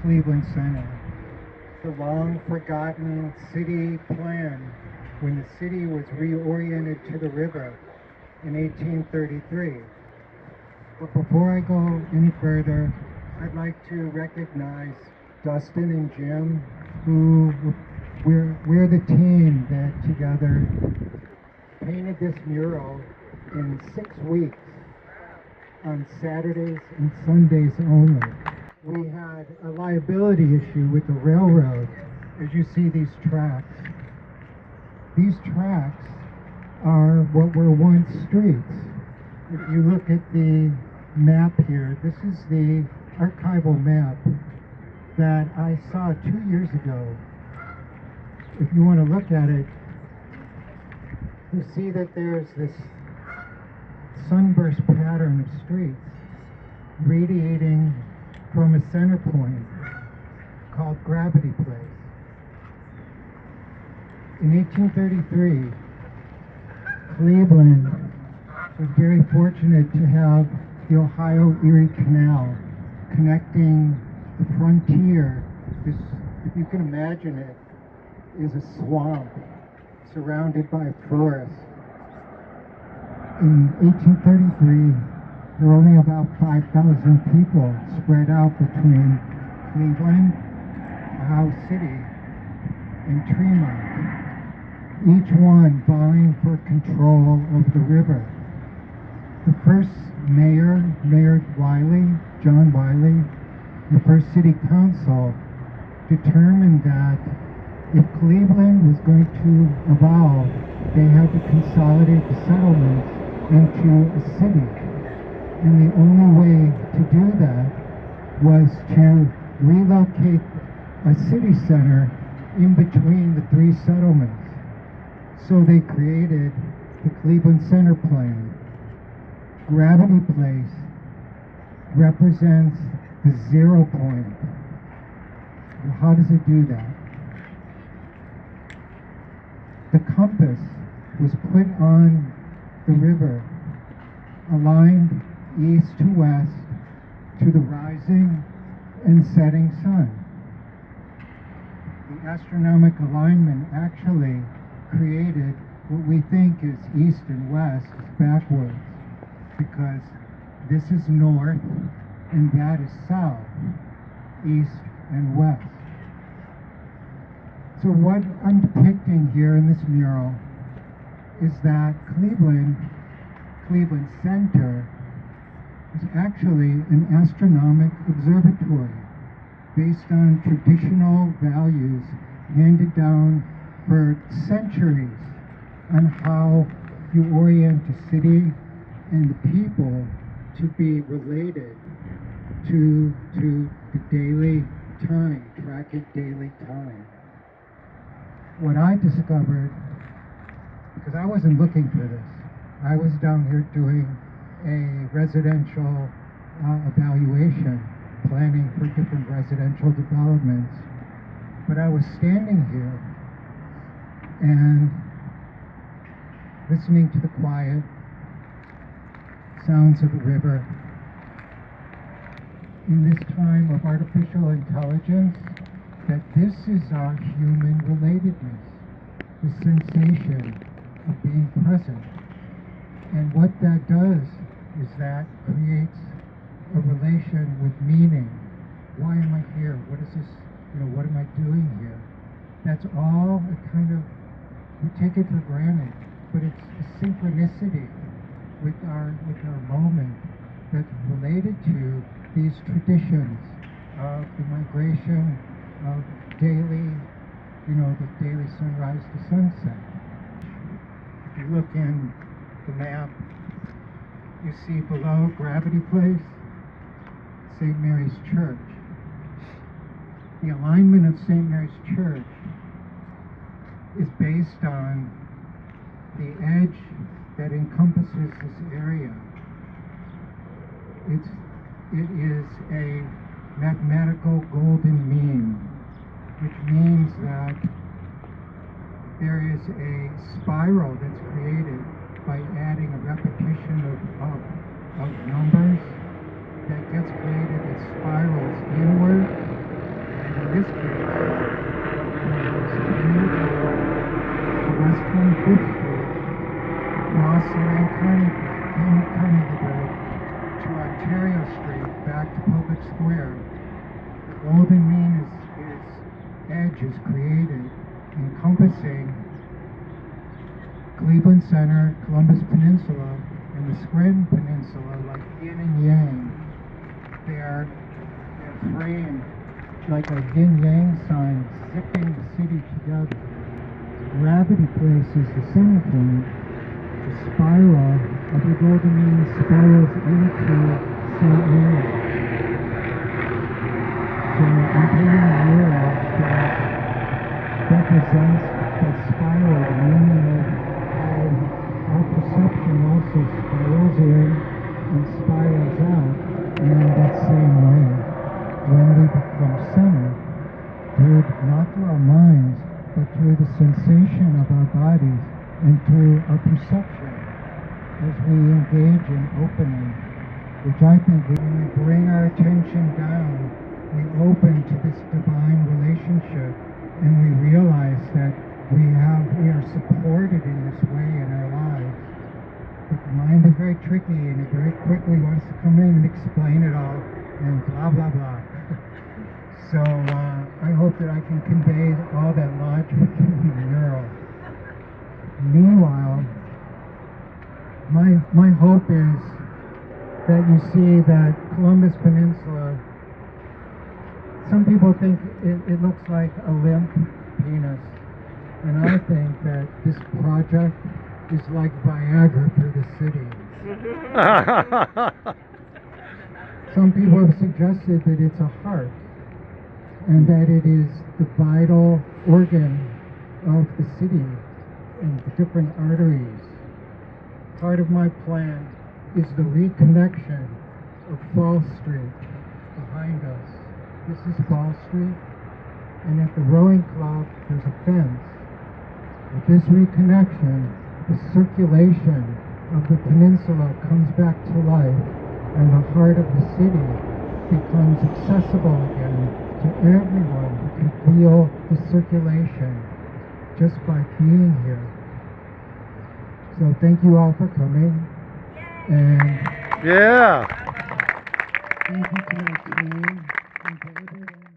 Cleveland Centre, the long-forgotten city plan when the city was reoriented to the river in 1833. But before I go any further, I'd like to recognize Dustin and Jim, who we're the team that together painted this mural in 6 weeks on Saturdays and Sundays only. We had a liability issue with the railroad. As you see these tracks are what were once streets. If you look at the map here, this is the archival map that I saw 2 years ago. If you want to look at it, you see that there's this sunburst pattern of streets radiating from a center point called Gravity Place. In 1833, Cleveland was very fortunate to have the Ohio-Erie Canal connecting the frontier. This, if you can imagine it, is a swamp surrounded by forest. In 1833, there were only about 5,000 people spread out between Cleveland, Ohio City, and Tremont, each one vying for control of the river. The first mayor, John Wiley, the first city council determined that if Cleveland was going to evolve, they had to consolidate the settlements into a city. And the only way to do that was to relocate a city center in between the 3 settlements. So they created the Cleveland Centre plan. Gravity Place represents the 0 point. Well, how does it do that? The compass was put on the river, aligned east to west to the rising and setting sun. The astronomical alignment actually created what we think is east and west backwards, because this is north and that is south, east and west. So what I'm depicting here in this mural is that Cleveland Centre is actually an astronomic observatory based on traditional values handed down for centuries on how you orient a city and the people to be related to the daily time, tragic daily time. What I discovered, because I wasn't looking for this, I was down here doing a residential evaluation, planning for different residential developments, but I was standing here and listening to the quiet sounds of the river. In this time of artificial intelligence, that this is our human relatedness, the sensation of being present. And what that does is that creates a relation with meaning. Why am I here? What is this, what am I doing here? That's all a kind of, we take it for granted, but it's a synchronicity with our moment that's related to these traditions of the migration of daily, the daily sunrise to sunset. If you look in the map, you see below Gravity Place, St. Mary's Church. The alignment of St. Mary's Church is based on the edge that encompasses this area. It is a mathematical golden mean, which means that there is a spiral that's created by adding a repetition of numbers that gets created that spirals inward golden mean is edge is created, encompassing Cleveland Centre, Columbus Peninsula, and the Scranton Peninsula, like yin and yang. They're framed like a yin-yang sign, zipping the city together. Gravity places the center point. The spiral of the golden mean spirals into St. Louis. So I'm painting a mural that represents the spiral, meaning of how our perception also spirals in and spirals out, and in that same way, when we become centered, not through our minds, but through the sensation of our bodies and through our perception, as we engage in opening, which I think when we bring our attention down, we open to this divine relationship, and we realize that we are supported in this way in our lives. But the mind is very tricky, and it very quickly wants to come in and explain it all, and blah, blah, blah. So I hope that I can convey all that logic in the mural. Meanwhile, my hope is that you see that Columbus Peninsula, some people think it looks like a limp penis, and I think that this project is like Viagra for the city. Some people have suggested that it's a heart, and that it is the vital organ of the city and the different arteries. Part of my plan is the reconnection of Fall Street behind us. This is Fall Street, and at the rowing club there's a fence. With this reconnection, the circulation of the peninsula comes back to life, and the heart of the city becomes accessible again to everyone who can feel the circulation just by being here. So thank you all for coming, and Yeah. thank you to my team and to everyone.